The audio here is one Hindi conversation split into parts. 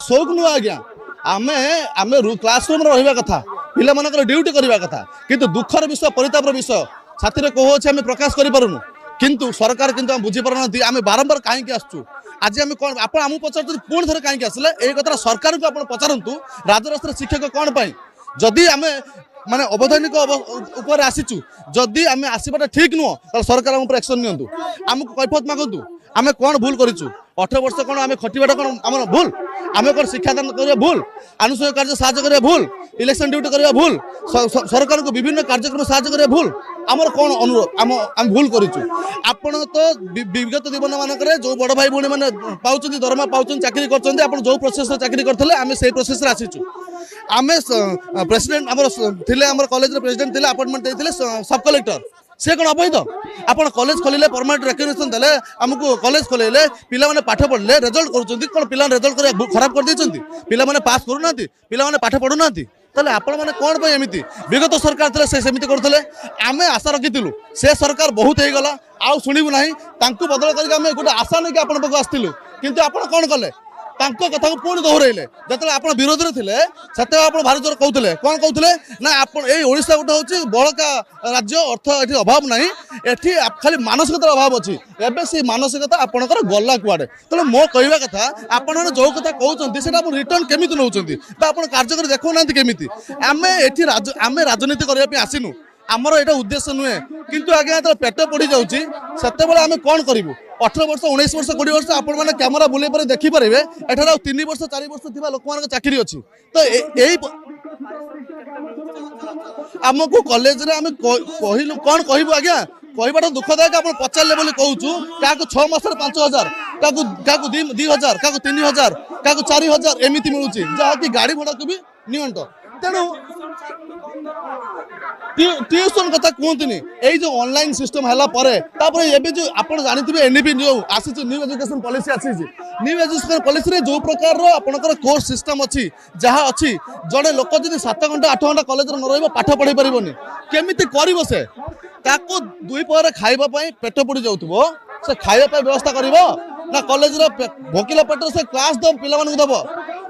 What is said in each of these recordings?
शौक नुह आज्ञा आम आम क्लासरूम रहा कथा पिला मानकर ड्यूटी करवा कथा किंतु दुखर विषय परितापर विषय छाती कह अच्छे आम प्रकाश करूँ किंतु सरकार किंतु आम बुझी पारना आम बारंबार कहीं आसचु आज आम कौन आप पचार पुणी थे कहीं आसिले ये कथा सरकार को आप पचारतु राजरास्ता शिक्षक कौन पाई जदि आम माने अवैधानिक ऊपर आसीचु जदि आम आसवाटा ठीक नुह तो सरकार आम एक्शन नियंतु आमको कैफत मागतु आम कौन भूल करूँ 18 वर्ष कौन आम खटिवाटा कौन आम भूल आम कौन शिक्षादान करवा भूल आनुषंगिक कार्य साहय करवा भूल इलेक्शन ड्यूटी करवा भूल सरकार को विभिन्न कार्यक्रम साहय करवा भूल आमर कौन अनुरोध आम भूल करूँ आपण तो विगत जीवन मानक जो बड़ भाई भौणी मैंने पाँच दरमा पाँच चाकरी कर जो प्रोसेस चाकरी करते आम से प्रोसेस आसीचु आम प्रेसिडेंट आम कॉलेज प्रेसिडेंट थे अपॉइंटमेंट देते सब कलेक्टर से कौन अवैध आप कॉलेज खोलिले परमानेंट रेकग्निशन देले आमको कॉलेज खोलेले पिला माने पाठ पढ़ले रिजल्ट करूछंती कोन पिला रिजल्ट कर खराब कर देछंती पिला माने पास करूनांती पिला माने पाठ पढुनांती ताले आपण माने कोन पे एमिति विगत सरकार थले से सेमिति करथले आमे आशा रखिथिलु से सरकार बहुत हे गला आ सुनिबु नाही तांकु बदल करके आमे गोटे आशा नै कि आपण पको आस्थिलु किंतु आपण कोन कले तांको कथा को पुणी दोहराइले जतले आपण विरोध रे थिले सते आपण भारत जोर कहउतले कोन कहउतले ना आपण ए ओडिसा गोटे होची बळका राज्य अर्थ एठी अभाव नाही एठी खाली मानसिकता अभाव अछि एबे से मानसिकता आपणकर गल्ला कुआडे तले मो कहबा कथा आपण जो कथा कहउचंती सेटा आपण रिटर्न केमिति नउचंती बा आपण कार्य कर देखौ नांती केमिति आमे एठी आमे राजनीति करिया पे आसिनु आमर एटा उद्देश्य नुहे किंतु आगे तो पेट पड़ी जाऊँगी से आम कौन करूँ 18 वर्ष 19 वर्ष 20 वर्ष आपण मैंने कैमेरा बुले पर देखिपारे एठार 3 वर्ष 4 वर्ष थी लोक मान चाकरी अच्छी तो यही आमको कॉलेज रे आम कहलु कौन कहबू आज्ञा कहबाटा दुखदायक आप पचारे बोली कहूँ क्या 6 मास 5000 क्या 2000 क्या 3000 क्या 4000 एमती मिलूँ जहाँकि गाड़ी भड़ा को भी नियंट तेणु ट्यूशन कथा कहतुनि यही जो ऑनलाइन सिस्टम है पर जो आप जानते एनईपी जो आसी न्यू एजुकेशन पॉलिसी आसी न्यू एजुकेशन पॉलिसी रे जो प्रकार आपनकर कोर्स सिस्टम अच्छी जहाँ अच्छी जड़े लोक जब 7 घंटा 8 घंटा कॉलेज न रही पाठ पढ़ी पारनि केमिति करिवो से ताको दुई पहर खाइबा पेट पड़ी जाउथबो से खाइबा व्यवस्था करिवो ना कॉलेज रे भोकिला पेट से क्लास दम पिला मानकु दबो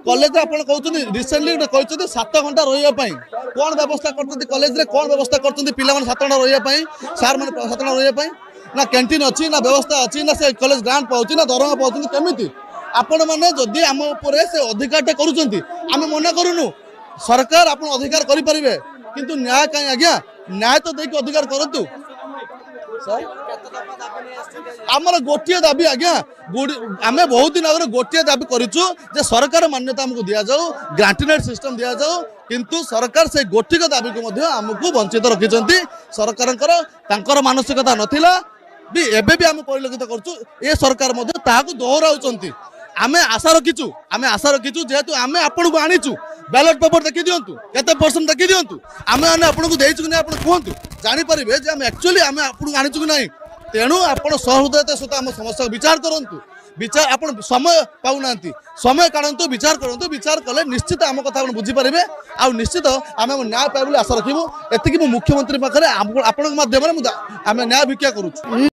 कॉलेज आप रिसेंटली कहते 7 घंटा रही कौन व्यवस्था करते कॉलेज रे कौन व्यवस्था करते पिला 7 घंटा रही सार मैंने 7 घंटा रही ना कैंटीन अच्छी ना व्यवस्था अच्छी ना से कॉलेज ग्रांट पाँच ना दरमा पाँच केमी आपण मैंने जदि आम उपर से अधिकार करुँच आम मना करूनु सरकार आप अधिकार करें किंतु न्याय कहीं आज्ञा न्याय तो देखिए अधिकार करूँ आमर गोटे दाबी आज्ञा आम बहुत दिन आगे गोटे दाबी करूँ सरकार मान्यता आमको दि जाऊ ग्रांटिनेट सिस्टम दि जाऊ किंतु सरकार से गोटिक दाबी को आमको वंचित रखिंट सरकार मानसिकता नाला भी एबे भी आम परिलक्षित करूँ सरकार दोहराऊँ आमे आशा रखीचु जेहेतु आमे आपन को आनीचु बैलेट पेपर देखि दियंतु केते परसेंट देखि दियंतु आमे आने आपन को देइचु कि नै आपन कहंतु जानि परिबे जे हम एक्चुअली आमे आपन को आनीचु कि नै तेणु आपन सहृदयता सहित आम समस्या विचार करंतु विचार आपन समय पाउनांती समय काढंतु विचार करंतु विचार कले निश्चित आम कथा आपन बुझी परिबे आ निश्चित आमे न्याय पाइबो आशा रखिबो एतिकि मु मुख्यमंत्री पाखरे आपन माध्यम रे आमे न्याय भिक्षा करूछु।